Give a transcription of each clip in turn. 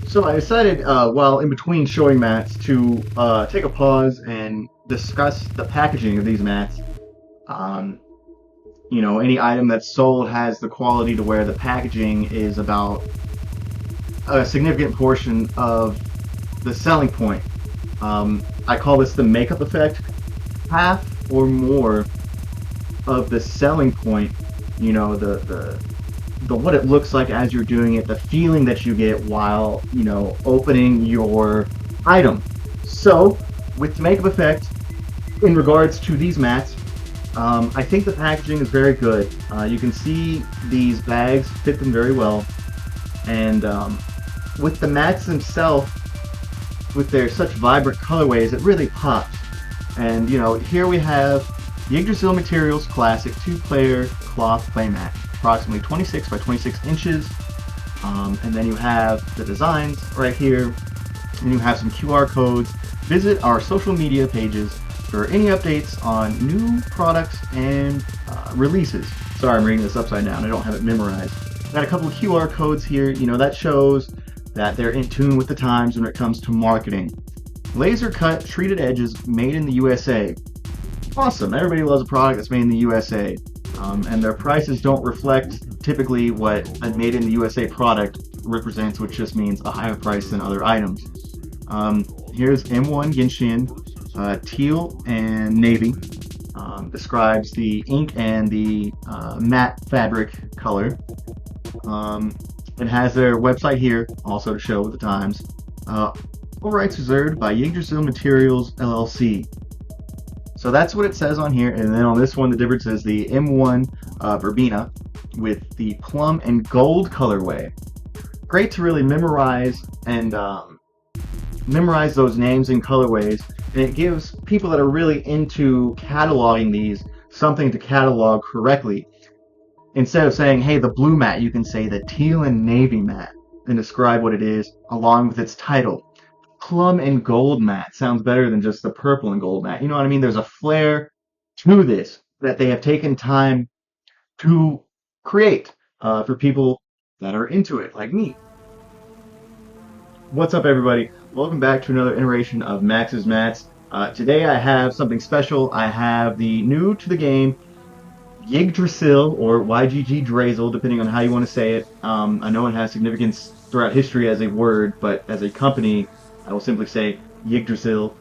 So I decided, while in between showing mats, to take a pause and discuss the packaging of these mats. Um, any item that's sold has the quality to where the packaging is about a significant portion of the selling point. I call this the makeup effect. Half or more of the selling point, the what it looks like as you're doing it, the feeling that you get while opening your item. So, with the makeup effect, in regards to these mats, I think the packaging is very good. You can see these bags fit them very well, and with the mats themselves, with their such vibrant colorways, it really pops. And here we have the Yggdrasil Materials Classic 2-player cloth playmat, approximately 26 by 26 inches. And then you have the designs right here, and you have some QR codes. Visit our social media pages for any updates on new products and releases. Sorry, I'm reading this upside down. I don't have it memorized. Got a couple of QR codes here. That shows that they're in tune with the times when it comes to marketing. Laser cut treated edges made in the USA. Awesome. Everybody loves a product that's made in the USA. And their prices don't reflect typically what a made in the USA product represents, which just means a higher price than other items. Here's M1 Gentian, teal and navy. Describes the ink and the matte fabric color. It has their website here, also to show the times. All rights reserved by Yggdrasil Materials LLC. So that's what it says on here, and then on this one the difference is the M1 Verbena with the plum and gold colorway. Great to really memorize and memorize those names and colorways, and it gives people that are really into cataloging these something to catalog correctly. Instead of saying, hey, the blue mat, you can say the teal and navy mat and describe what it is along with its title. Plum and gold mat sounds better than just the purple and gold mat. You know what I mean? There's a flair to this that they have taken time to create for people that are into it, like me. What's up, everybody? Welcome back to another iteration of Max's Mats. Today I have something special. I have the new to the game Yggdrasil, or Yggdrasil, depending on how you want to say it. I know it has significance throughout history as a word, but as a company, I will simply say Yggdrasil.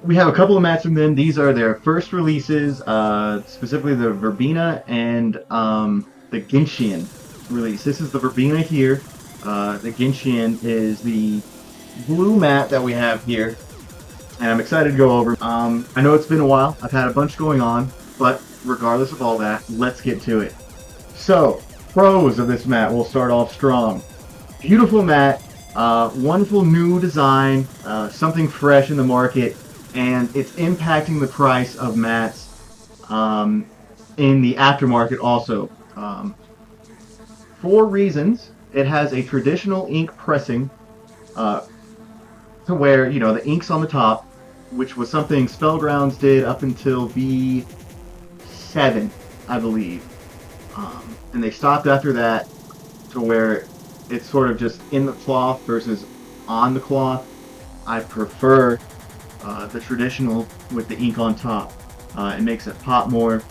We have a couple of mats from them. These are their first releases, specifically the Verbena and the Gentian release. This is the Verbena here. The Gentian is the blue mat that we have here, and I'm excited to go over. I know it's been a while. I've had a bunch going on, but regardless of all that, let's get to it. So, pros of this mat, we'll start off strong. Beautiful mat, wonderful new design, something fresh in the market, and it's impacting the price of mats in the aftermarket also. For reasons. It has a traditional ink pressing to where, the ink's on the top, which was something Spellgrounds did up until V7, I believe. And they stopped after that to where it's sort of just in the cloth versus on the cloth. I prefer the traditional with the ink on top. It makes it pop more.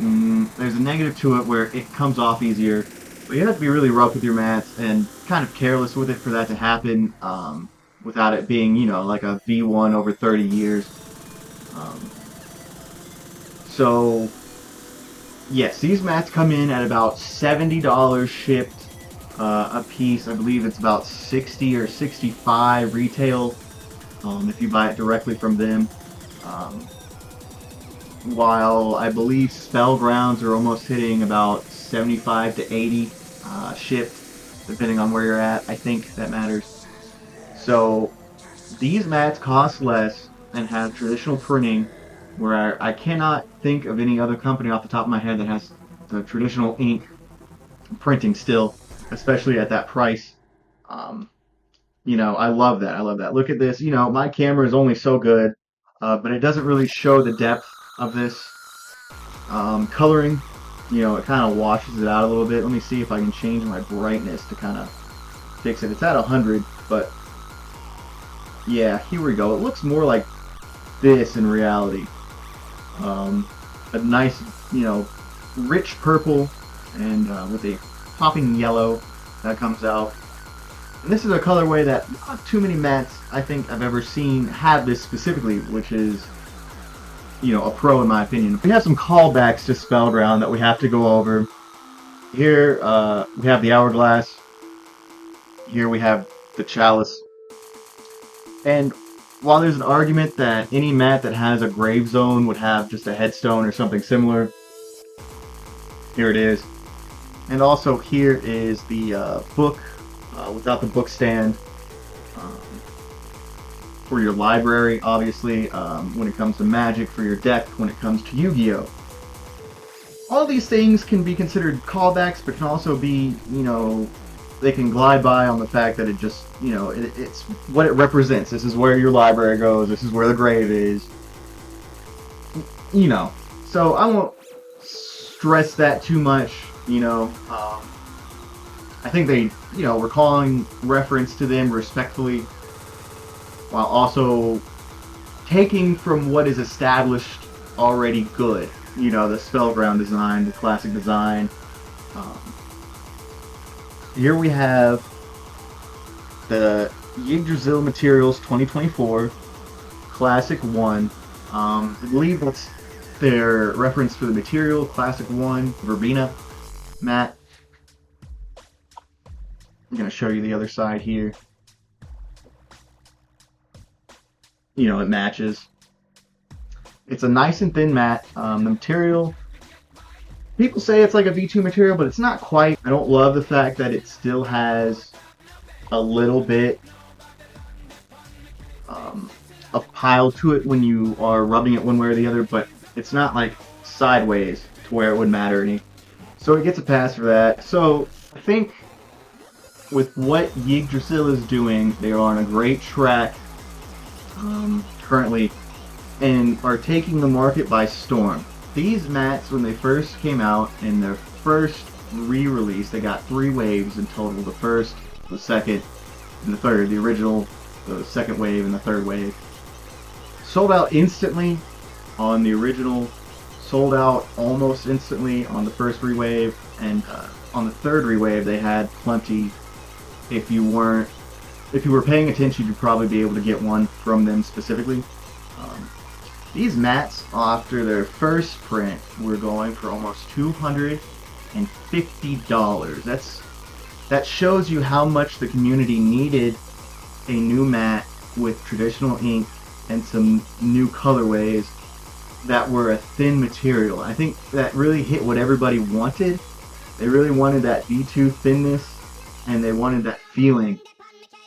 There's a negative to it where it comes off easier. But you have to be really rough with your mats and kind of careless with it for that to happen without it being, like a V1 over 30 years. So, yes, these mats come in at about $70 shipped a piece. I believe it's about $60 or $65 retail if you buy it directly from them. While I believe Spellgrounds are almost hitting about 75 to 80 shipped, depending on where you're at. I think that matters. So these mats cost less and have traditional printing, where I cannot think of any other company off the top of my head that has the traditional ink printing still, especially at that price. I love that. I love that. Look at this. My camera is only so good, but it doesn't really show the depth of this coloring. It kind of washes it out a little bit. Let me see if I can change my brightness to kind of fix it. It's at 100, but yeah, here we go. It looks more like this in reality. A nice, rich purple and with a popping yellow that comes out. And this is a colorway that not too many mats I think I've ever seen have this specifically, which is, a pro in my opinion. We have some callbacks to Spellground that we have to go over. Here we have the Hourglass. Here we have the Chalice. And while there's an argument that any mat that has a grave zone would have just a headstone or something similar, here it is. And also here is the book without the book stand for your library, obviously, when it comes to Magic, for your deck, when it comes to Yu-Gi-Oh! All these things can be considered callbacks, but can also be, they can glide by on the fact that it just, it's what it represents. This is where your library goes. This is where the grave is. So I won't stress that too much, I think they, were calling reference to them respectfully, while also taking from what is established already good. The Spellground design, the classic design. Here we have the Yggdrasil Materials 2024 Classic 1. I believe that's their reference for the material, Classic 1, Verbena mat. I'm going to show you the other side here. It matches. It's a nice and thin mat. The material, people say it's like a V2 material, but it's not quite. I don't love the fact that it still has a little bit of pile to it when you are rubbing it one way or the other, but it's not like sideways to where it would matter any. So it gets a pass for that. So I think with what Yggdrasil is doing, they are on a great track currently and are taking the market by storm. These mats, when they first came out in their first re-release, they got 3 waves in total. The first, the second, and the third. The original, the second wave, and the third wave. Sold out instantly on the original, sold out almost instantly on the first re-wave, and on the third re-wave they had plenty. If you were paying attention, you'd probably be able to get one from them specifically. These mats, after their first print, were going for almost $250. That shows you how much the community needed a new mat with traditional ink and some new colorways that were a thin material. I think that really hit what everybody wanted. They really wanted that V2 thinness, and they wanted that feeling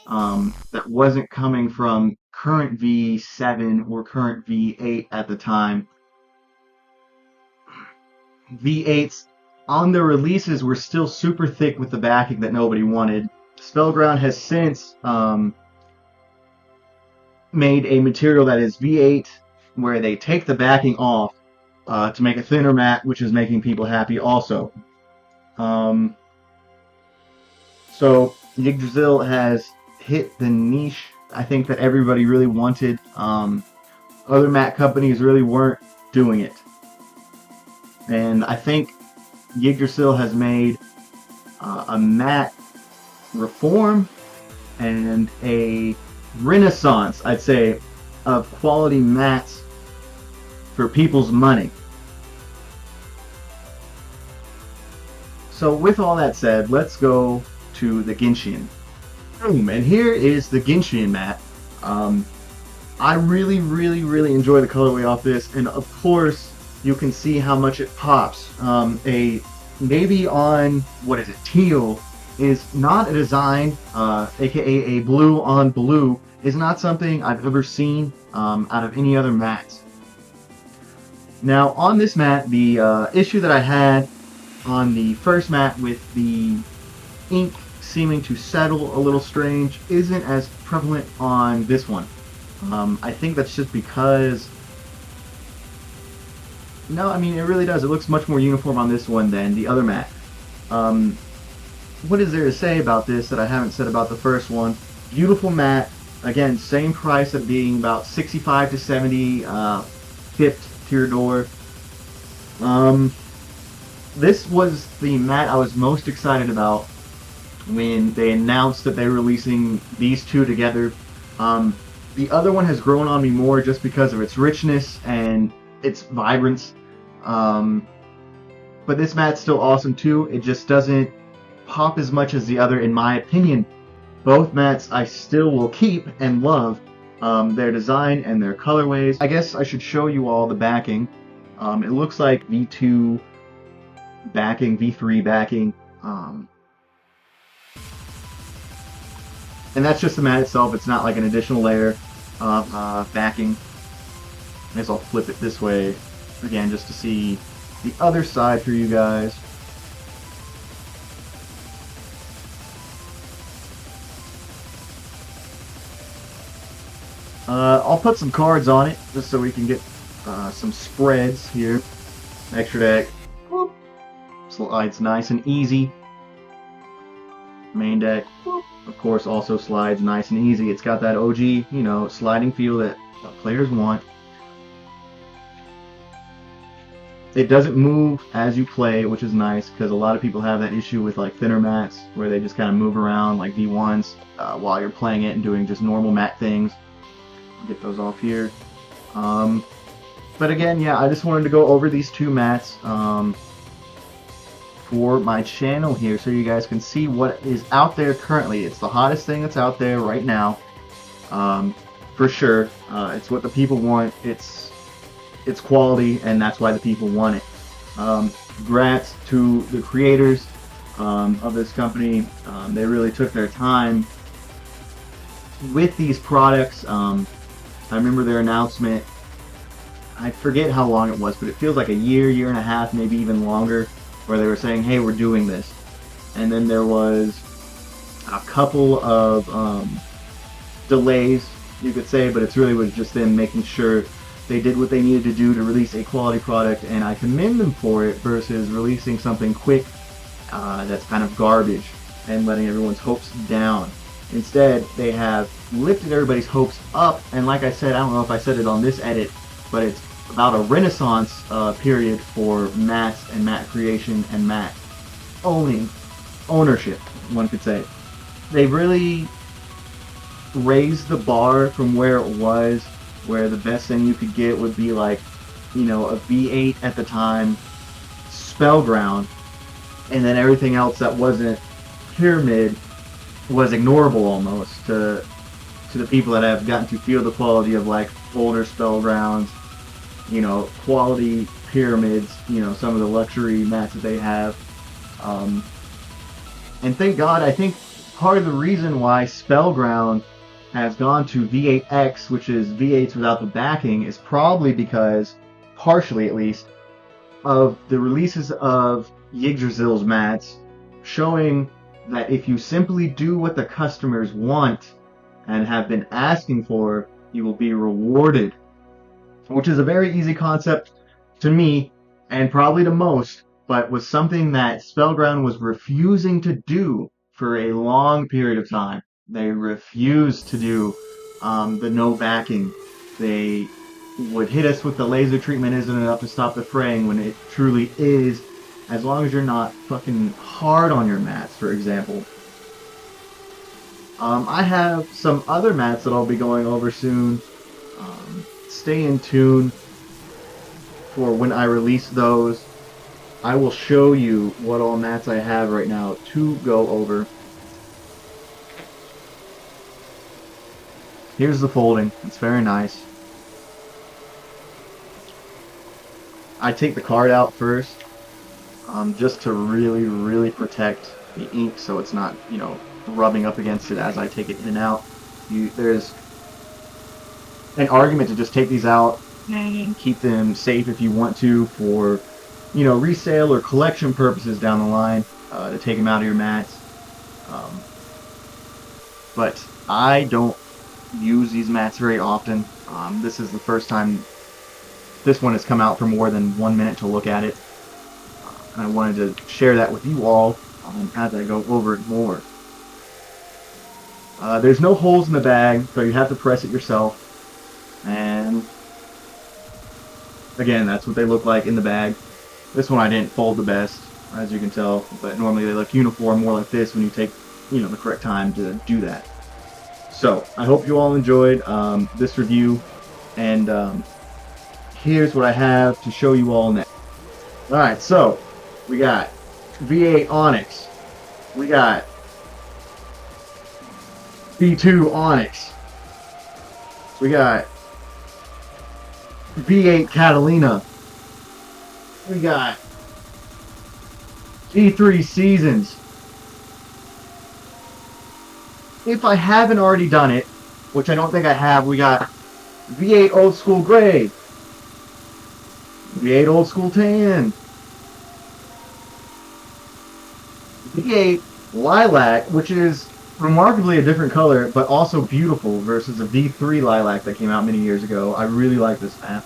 that wasn't coming from current V7 or current V8 at the time. V8s on their releases were still super thick with the backing that nobody wanted. Spellground has since made a material that is V8 where they take the backing off to make a thinner mat, which is making people happy also. So Yggdrasil has hit the niche I think that everybody really wanted. Other mat companies really weren't doing it. And I think Yggdrasil has made a mat reform and a renaissance, I'd say, of quality mats for people's money. So with all that said, let's go to the Gentian. Boom, and here is the Gentian mat. I really enjoy the colorway off this, and of course you can see how much it pops. A navy on, teal is not a design, aka a blue on blue, is not something I've ever seen out of any other mats. Now on this mat, the issue that I had on the first mat with the ink seeming to settle a little strange isn't as prevalent on this one. I think that's just because... No, I mean, it really does. It looks much more uniform on this one than the other mat. what is there to say about this that I haven't said about the first one? Beautiful mat. Again, same price of being about 65 to 70, fifth tier door. This was the mat I was most excited about when they announced that they were releasing these two together. The other one has grown on me more just because of its richness and its vibrance. But this mat's still awesome too. It just doesn't pop as much as the other, in my opinion. Both mats I still will keep and love their design and their colorways. I guess I should show you all the backing. It looks like V2 backing, V3 backing. And that's just the mat itself. It's not like an additional layer of backing. I guess I'll flip it this way again just to see the other side for you guys. I'll put some cards on it just so we can get some spreads here. Extra deck. Whoop. Slides nice and easy. Main deck. Whoop. Of course, also slides nice and easy. It's got that OG, you know, sliding feel that players want. It doesn't move as you play, which is nice because a lot of people have that issue with like thinner mats where they just kind of move around like V1s while you're playing it and doing just normal mat things. Get those off here. But again, yeah, I just wanted to go over these two mats for my channel here so you guys can see what is out there currently. It's the hottest thing that's out there right now, for sure. It's what the people want. It's quality, and that's why the people want it. Congrats to the creators of this company. They really took their time with these products. I remember their announcement, I forget how long it was, but it feels like a year and a half, maybe even longer, where they were saying, hey, we're doing this. And then there was a couple of delays, you could say, but it really was just them making sure they did what they needed to do to release a quality product, and I commend them for it versus releasing something quick that's kind of garbage and letting everyone's hopes down. Instead, they have lifted everybody's hopes up, and like I said, I don't know if I said it on this edit, but it's about a renaissance period for mats and mat creation and mat ownership, one could say. They really raised the bar from where it was, where the best thing you could get would be like, you know, a V8 at the time, Spellground, and then everything else that wasn't Pyramid was ignorable almost to the people that have gotten to feel the quality of like older Spellgrounds, you know, quality Pyramids, you know, some of the luxury mats that they have. And thank God, I think part of the reason why Spellground has gone to V8X, which is V8s without the backing, is probably because, partially at least, of the releases of Yggdrasil's mats showing that if you simply do what the customers want and have been asking for, you will be rewarded. Which is a very easy concept to me, and probably to most, but was something that Spellground was refusing to do for a long period of time. They refused to do the no backing. They would hit us with the laser treatment isn't enough to stop the fraying when it truly is, as long as you're not fucking hard on your mats, for example. I have some other mats that I'll be going over soon. Stay in tune for when I release those. I will show you what all mats I have right now to go over. Here's the folding. It's very nice. I take the card out first, just to really protect the ink so it's not, you know, rubbing up against it as I take it in and out. There's an argument to just take these out and keep them safe if you want to for, you know, resale or collection purposes down the line, to take them out of your mats. But I don't use these mats very often. This is the first time this one has come out for more than 1 minute to look at it. And I wanted to share that with you all. as I go over it more. There's no holes in the bag, so you have to press it yourself. And again, that's what they look like in the bag. This one I didn't fold the best, as you can tell, but normally they look uniform, more like this when you take, the correct time to do that. So, I hope you all enjoyed this review, and here's what I have to show you all next. Alright, so, we got V8 Onyx, we got V2 Onyx, we got V8 Catalina, we got V3 Seasons. If I haven't already done it, which I don't think I have, we got V8 Old School Gray, V8 Old School Tan, V8 Lilac, which is remarkably a different color, but also beautiful versus a V3 Lilac that came out many years ago. I really like this map.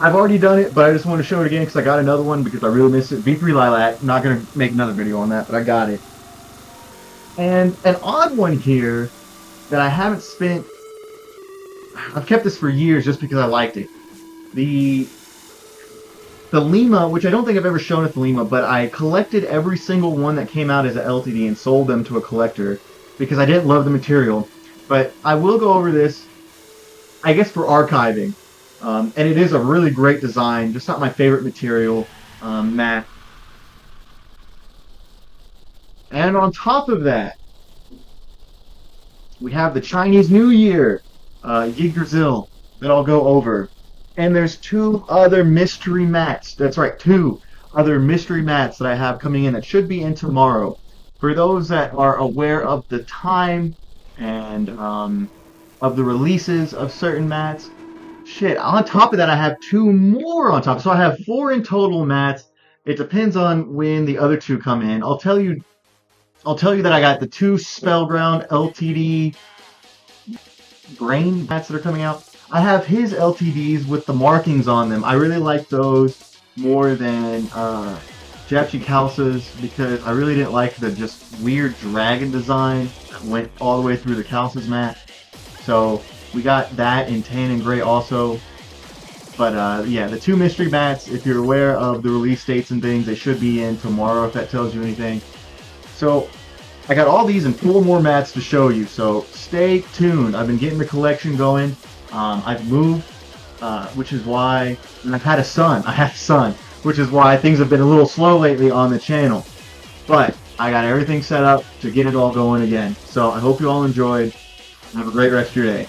I've already done it, but I just want to show it again because I got another one because I really missed it. V3 Lilac. Not going to make another video on that, but I got it. And an odd one here that I haven't spent... I've kept this for years just because I liked it. The Lima, which I don't think I've ever shown at the Lima, but I collected every single one that came out as an LTD and sold them to a collector because I didn't love the material. But I will go over this, I guess, for archiving. And it is a really great design, just not my favorite material, matte. And on top of that, we have the Chinese New Year, Yggdrasil, that I'll go over. And there's two other mystery mats, that's right, two other mystery mats that I have coming in that should be in tomorrow. For those that are aware of the time and of the releases of certain mats, shit, on top of that I have two more on top. So I have 4 in total mats. It depends on when the other 2 come in. I'll tell you that I got the 2 Spellground LTD grain mats that are coming out. I have his LTDs with the markings on them. I really like those more than Japchi Kalsa's because I really didn't like the just weird dragon design that went all the way through the Kalsa's mat. So we got that in tan and gray also. But yeah, the 2 mystery mats, if you're aware of the release dates and things, they should be in tomorrow if that tells you anything. So I got all these and 4 more mats to show you, so stay tuned. I've been getting the collection going. I've moved, which is why, and I've had a son. I have a son, which is why things have been a little slow lately on the channel. But I got everything set up to get it all going again. So I hope you all enjoyed. Have a great rest of your day.